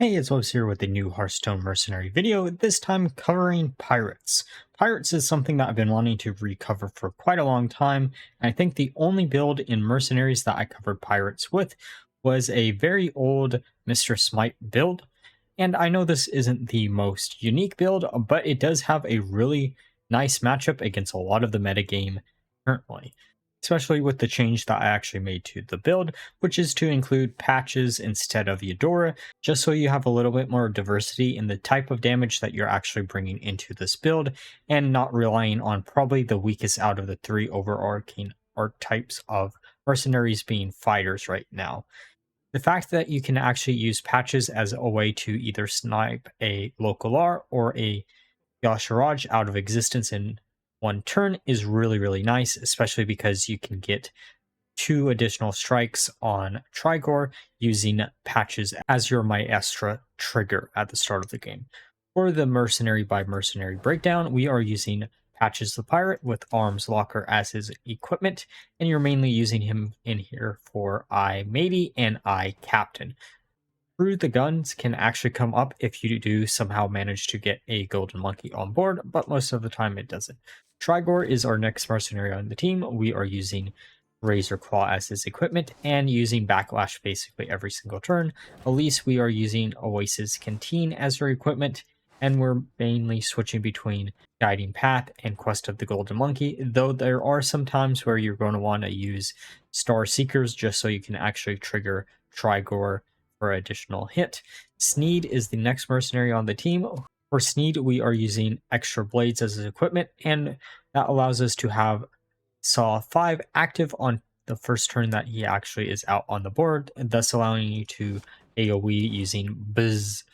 Hey, it's Elise here with a new Hearthstone Mercenary video, this time covering Pirates. Pirates is something that I've been wanting to recover for quite a long time, and I think the only build in Mercenaries that I covered Pirates with was a very old Mr. Smite build. And I know this isn't the most unique build, but it does have a really nice matchup against a lot of the metagame currently. Especially with the change that I actually made to the build, which is to include patches instead of Eudora, just so you have a little bit more diversity in the type of damage that you're actually bringing into this build, and not relying on probably the weakest out of the three overarching archetypes of mercenaries being fighters right now. The fact that you can actually use patches as a way to either snipe a Localar or a Yasharaj out of existence in one turn is really nice, especially because you can get 2 additional strikes on Trigore using patches as your Maestra trigger at the start of the game. For the Mercenary by Mercenary Breakdown, we are using Patches the Pirate with Arms Locker as his equipment, and you're mainly using him in here for I Matey and I Captain. Through the guns can actually come up if you do somehow manage to get a golden monkey on board, but most of the time it doesn't. Trigore is our next mercenary on the team. We are using Razor Claw as his equipment and using Backlash basically every single turn. Elise, we are using Oasis Canteen as her equipment, and we're mainly switching between Guiding Path and Quest of the Golden Monkey, though there are some times where you're going to want to use Star Seekers just so you can actually trigger Trigore for additional hit. Sneed is the next mercenary on the team. For Sneed, we are using extra blades as his equipment, and that allows us to have Saw 5 active on the first turn that he actually is out on the board, and thus allowing you to AoE using Buzz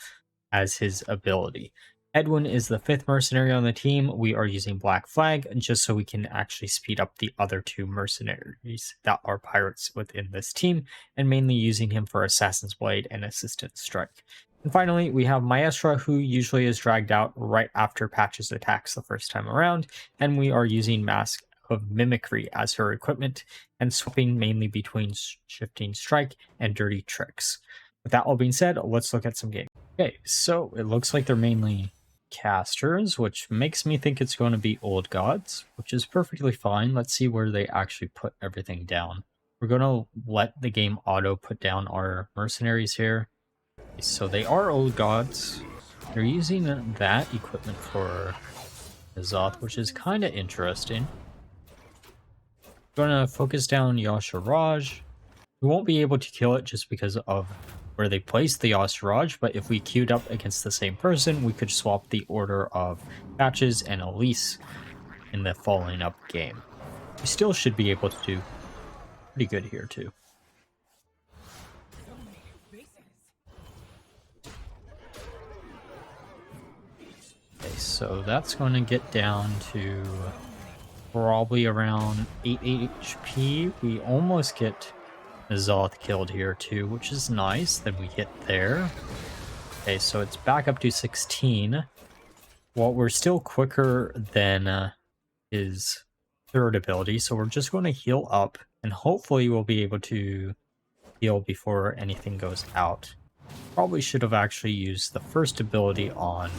as his ability. Edwin is the 5th mercenary on the team. We are using Black Flag just so we can actually speed up the other 2 mercenaries that are pirates within this team, and mainly using him for Assassin's Blade and Assistant Strike. And finally, we have Maestra, who usually is dragged out right after Patches attacks the first time around, and we are using Mask of Mimicry as her equipment, and swapping mainly between Shifting Strike and Dirty Tricks. With that all being said, let's look at some games. Okay, so it looks like they're mainly casters, which makes me think it's going to be Old Gods, which is perfectly fine. Let's see where they actually put everything down. We're going to let the game auto put down our mercenaries here. So they are Old Gods. They're using that equipment for Azoth, which is kind of interesting. We're going to focus down Yasharaj. We won't be able to kill it just because of where they placed the Yasharaj, but if we queued up against the same person, we could swap the order of Patches and Elise in the following up game. We still should be able to do pretty good here too. Okay, so that's going to get down to probably around 8 HP. We almost get Azoth killed here too, which is nice. Then we hit there. Okay, so it's back up to 16. Well, we're still quicker than his third ability, so we're just going to heal up, and hopefully we'll be able to heal before anything goes out. Probably should have actually used the first ability on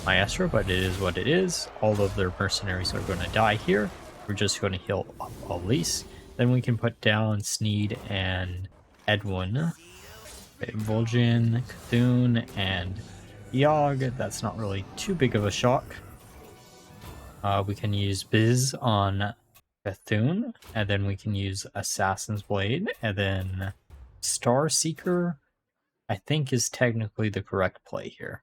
Maestra, but it is what it is. All of their mercenaries are going to die here. We're just going to heal up Elise. Then we can put down Sneed and Edwin. Okay, Vol'jin, Cthulhu, and Yogg. That's not really too big of a shock. We can use Biz on Cthulhu, and then we can use Assassin's Blade, and then Star Seeker, I think, is technically the correct play here.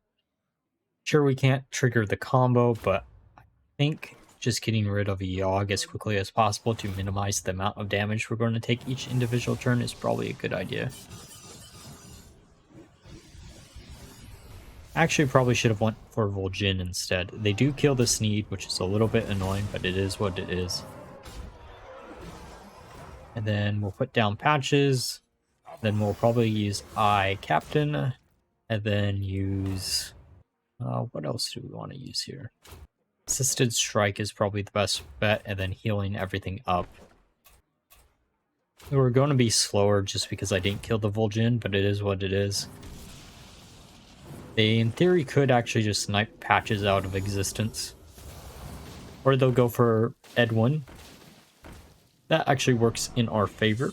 Sure, we can't trigger the combo, but I think just getting rid of Yogg as quickly as possible to minimize the amount of damage we're going to take each individual turn is probably a good idea. Actually, probably should have went for Vol'jin instead. They do kill the Sneed, which is a little bit annoying, but it is what it is. And then we'll put down Patches. Then we'll probably use I Captain, and then use... what else do we want to use here? Assisted Strike is probably the best bet, and then healing everything up. We're going to be slower just because I didn't kill the Vol'jin, but it is what it is. They, in theory, could actually just snipe patches out of existence. Or they'll go for Edwin. That actually works in our favor.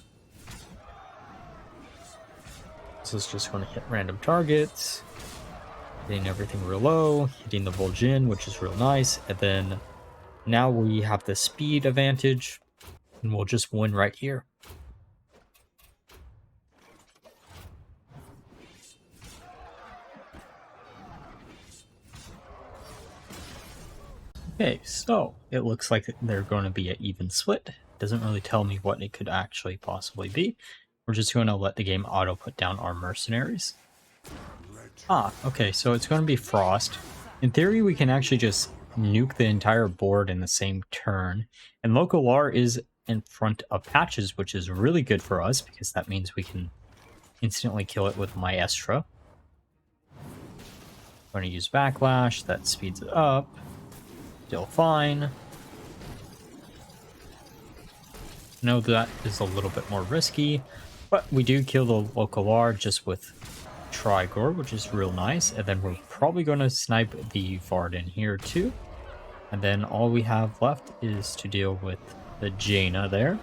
This is just going to hit random targets. Hitting everything real low. Hitting the Vol'jin, which is real nice. And then now we have the speed advantage. And we'll just win right here. Okay, so it looks like they're going to be an even split. Doesn't really tell me what it could actually possibly be. We're just going to let the game auto put down our mercenaries. Okay, so it's going to be Frost. In theory, we can actually just nuke the entire board in the same turn. And Localar is in front of Patches, which is really good for us because that means we can instantly kill it with Maestra. I'm going to use Backlash, that speeds it up. Still fine. Know that is a little bit more risky, but we do kill the Localar just with Trigore, which is real nice. And then we're probably going to snipe the Varden here too. And then all we have left is to deal with the Jaina there.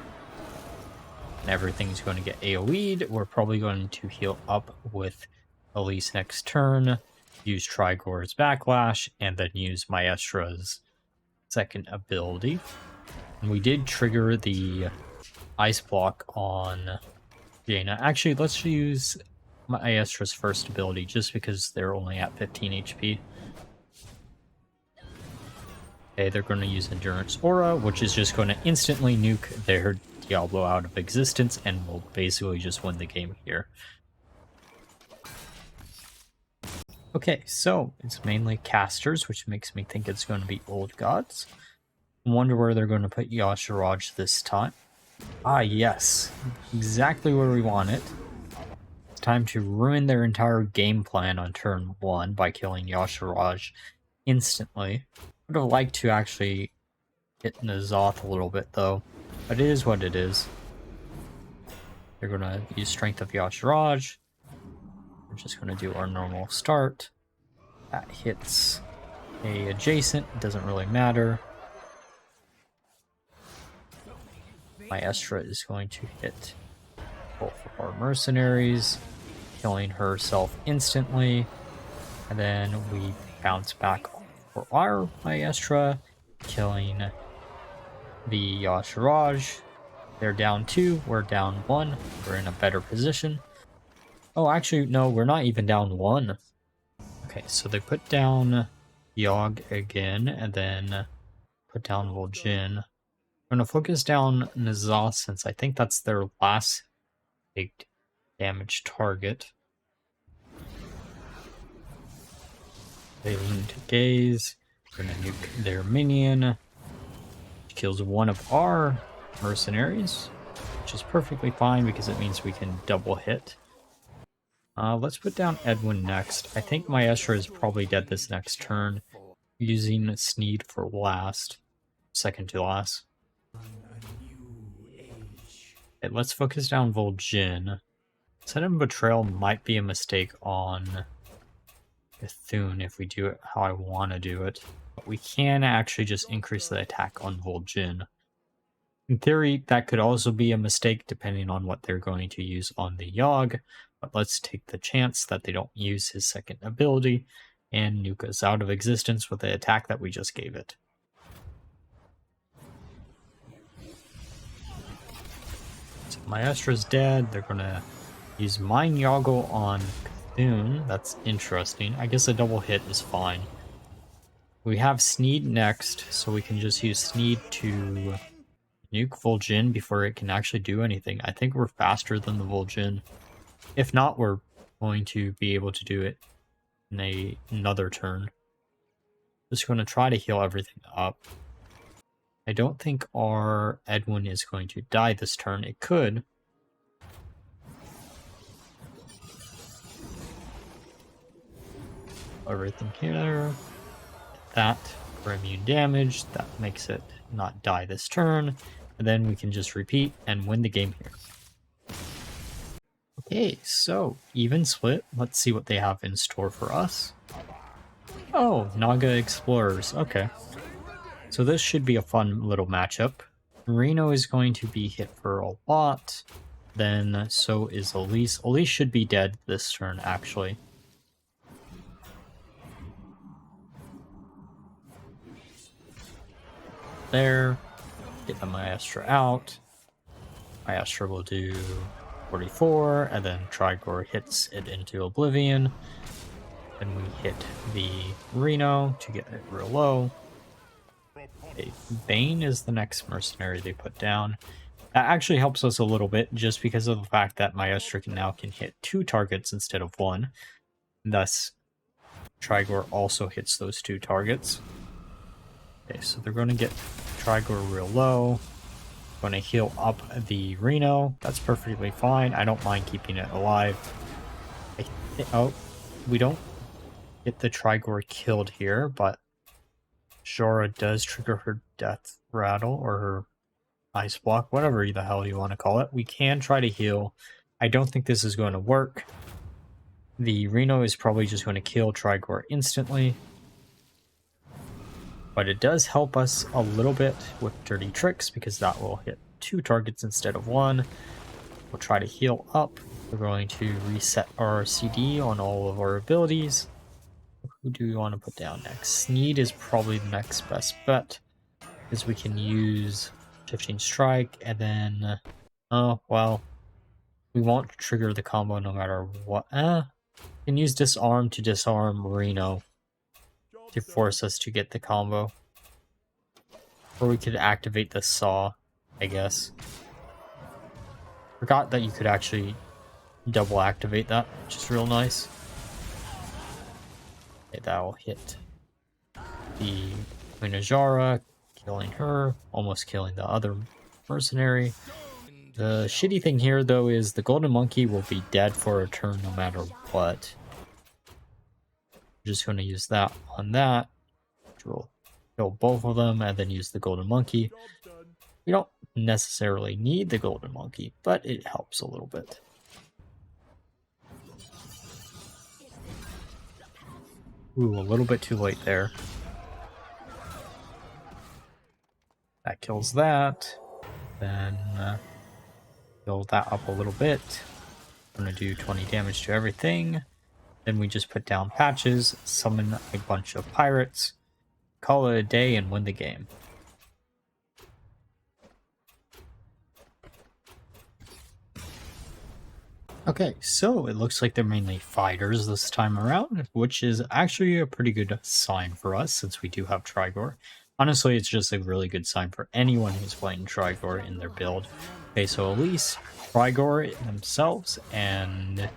And everything's going to get AoE'd. We're probably going to heal up with Elise next turn, use Trigore's Backlash, and then use Maestra's second ability. And we did trigger the Ice Block on Jaina. Actually, let's use Maestra's first ability just because they're only at 15 HP. Okay, they're going to use Endurance Aura, which is just going to instantly nuke their Diablo out of existence, and we'll basically just win the game here. Okay, so it's mainly casters, which makes me think it's going to be Old Gods. I wonder where they're going to put Yasharaj this time. Ah, yes. Exactly where we want it. It's time to ruin their entire game plan on turn 1 by killing Yasharaj instantly. I would have liked to actually hit N'Zoth a little bit, though. But it is what it is. They're going to use Strength of Yasharaj. We're just going to do our normal start. That hits a adjacent. It doesn't really matter. Maestra is going to hit both of our mercenaries, killing herself instantly. And then we bounce back for our Maestra, killing the Yasharaj. They're down 2, we're down 1. We're in a better position. Oh, actually, no, we're not even down 1. Okay, so they put down Yogg again, and then put down Vol'jin. I'm going to focus down N'Zoth since I think that's their last big damage target. They lean to gaze. We're going to nuke their minion. Kills one of our mercenaries, which is perfectly fine because it means we can double hit. Let's put down Edwin next. I think Maestra is probably dead this next turn, using Sneed for last. Second to last. Okay, let's focus down Vol'jin. Sudden Betrayal might be a mistake on Bethune if we do it how I want to do it. But we can actually just increase the attack on Vol'jin. In theory, that could also be a mistake depending on what they're going to use on the Yogg. But let's take the chance that they don't use his second ability and nuke us out of existence with the attack that we just gave it. So Maestra's dead. They're going to use Mind Yoggle on Bethune. That's interesting. I guess a double hit is fine. We have Sneed next, so we can just use Sneed to nuke Vol'jin before it can actually do anything. I think we're faster than the Vol'jin. If not, we're going to be able to do it in another turn. Just going to try to heal everything up. I don't think our Edwin is going to die this turn. It could. Everything here. That for immune damage. That makes it not die this turn. And then we can just repeat and win the game here. Okay, so even split. Let's see what they have in store for us. Oh, Naga Explorers. Okay. So this should be a fun little matchup. Reno is going to be hit for a lot. Then so is Elise. Elise should be dead this turn, actually. There. Get the Maestra out. Maestra will do 44, and then Trigore hits it into Oblivion. Then we hit the Reno to get it real low. Okay, Bane is the next mercenary they put down. That actually helps us a little bit, just because of the fact that Maestra now can hit 2 targets instead of 1. Thus, Trigore also hits those 2 targets. Okay, so they're going to get Trigore real low. Going to heal up the Reno. That's perfectly fine. I don't mind keeping it alive. Oh, we don't get the Trigore killed here, but Jorah does trigger her death rattle or her ice block, whatever the hell you want to call it. We can try to heal. I don't think this is going to work. The Reno is probably just going to kill Trigore instantly. But it does help us a little bit with Dirty Tricks because that will hit 2 targets instead of 1. We'll try to heal up. We're going to reset our CD on all of our abilities. Who do we want to put down next? Sneed is probably the next best bet, because we can use Shifting Strike, and then... oh, well, we won't trigger the combo no matter what. We can use Disarm to disarm Reno to force us to get the combo. Or we could activate the Saw, I guess. Forgot that you could actually double activate that, which is real nice. Okay, that will hit the Queen of Jara, killing her, almost killing the other mercenary. The shitty thing here, though, is the Golden Monkey will be dead for a turn no matter what. I'm just going to use that on that, which will kill both of them, and then use the Golden Monkey. We don't necessarily need the Golden Monkey, but it helps a little bit. Ooh, a little bit too late there. That kills that. Then build that up a little bit. I'm going to do 20 damage to everything. Then we just put down patches, summon a bunch of pirates, call it a day, and win the game. Okay, so it looks like they're mainly fighters this time around, which is actually a pretty good sign for us since we do have Trigore. Honestly, it's just a really good sign for anyone who's playing Trigore in their build. Okay, so Elise, Trigore themselves, and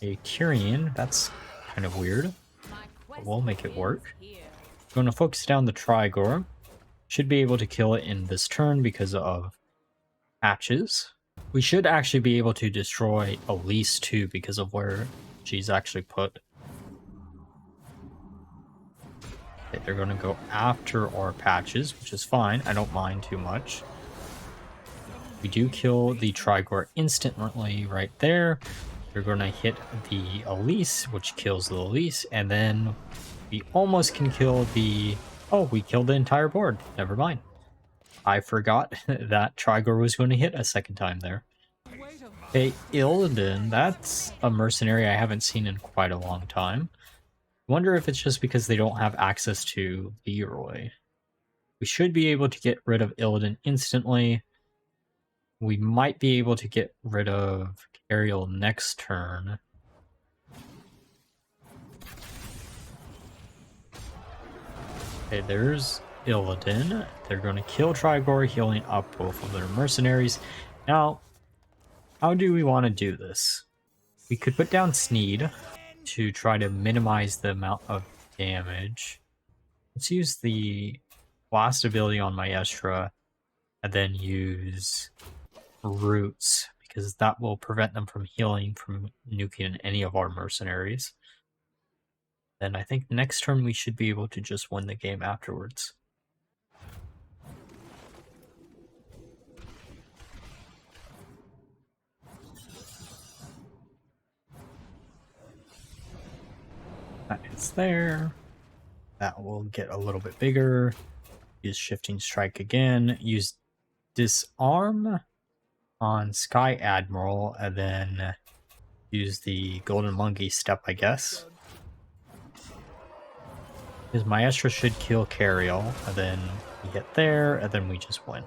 a Tyrion. That's kind of weird, but we'll make it work. I'm going to focus down the Trigore. Should be able to kill it in this turn because of patches. We should actually be able to destroy Elise too because of where she's actually put. Okay, they're going to go after our patches, which is fine. I don't mind too much. We do kill the Trigore instantly right there. They're going to hit the Elise, which kills the Elise, and then we almost can kill the... oh, we killed the entire board. Never mind. I forgot that Trigore was going to hit a second time there. Hey, Illidan, that's a mercenary I haven't seen in quite a long time. Wonder if it's just because they don't have access to Leroy. We should be able to get rid of Illidan instantly. We might be able to get rid of Ariel next turn. Okay, there's Illidan. They're going to kill Trigore, healing up both of their mercenaries. Now, how do we want to do this? We could put down Sneed to try to minimize the amount of damage. Let's use the blast ability on Maestra and then use Roots, because that will prevent them from healing from nuking any of our mercenaries. Then I think next turn we should be able to just win the game afterwards. That is there. That will get a little bit bigger. Use Shifting Strike again. Use Disarm on Sky Admiral, and then use the Golden Monkey Step, I guess. His Maestra should kill Cariel, and then we get there, and then we just win.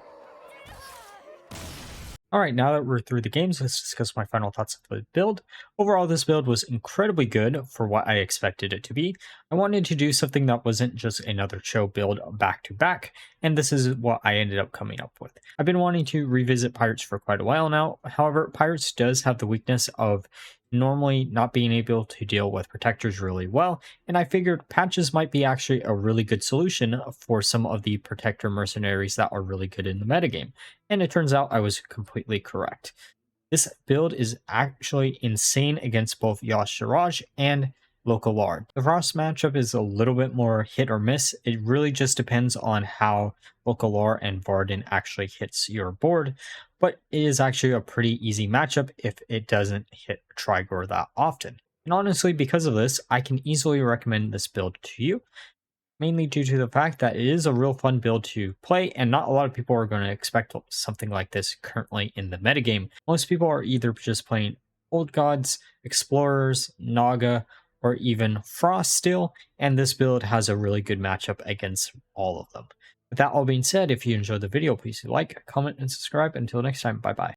Alright, now that we're through the games, let's discuss my final thoughts of the build. Overall, this build was incredibly good for what I expected it to be. I wanted to do something that wasn't just another show build back to back, and this is what I ended up coming up with. I've been wanting to revisit Pirates for quite a while now. However, Pirates does have the weakness of normally not being able to deal with protectors really well, and I figured patches might be actually a really good solution for some of the protector mercenaries that are really good in the metagame. And it turns out I was completely correct. This build is actually insane against both Yashiraj and Local Lord. The Frost matchup is a little bit more hit or miss. It really just depends on how Local Lore and Varden actually hits your board, but it is actually a pretty easy matchup if it doesn't hit Trigore that often. And honestly, because of this, I can easily recommend this build to you, mainly due to the fact that it is a real fun build to play, and not a lot of people are going to expect something like this currently in the metagame. Most people are either just playing Old Gods, Explorers, Naga, or even Frost still, and this build has a really good matchup against all of them. With that all being said, if you enjoyed the video, please like, comment, and subscribe. Until next time, bye bye.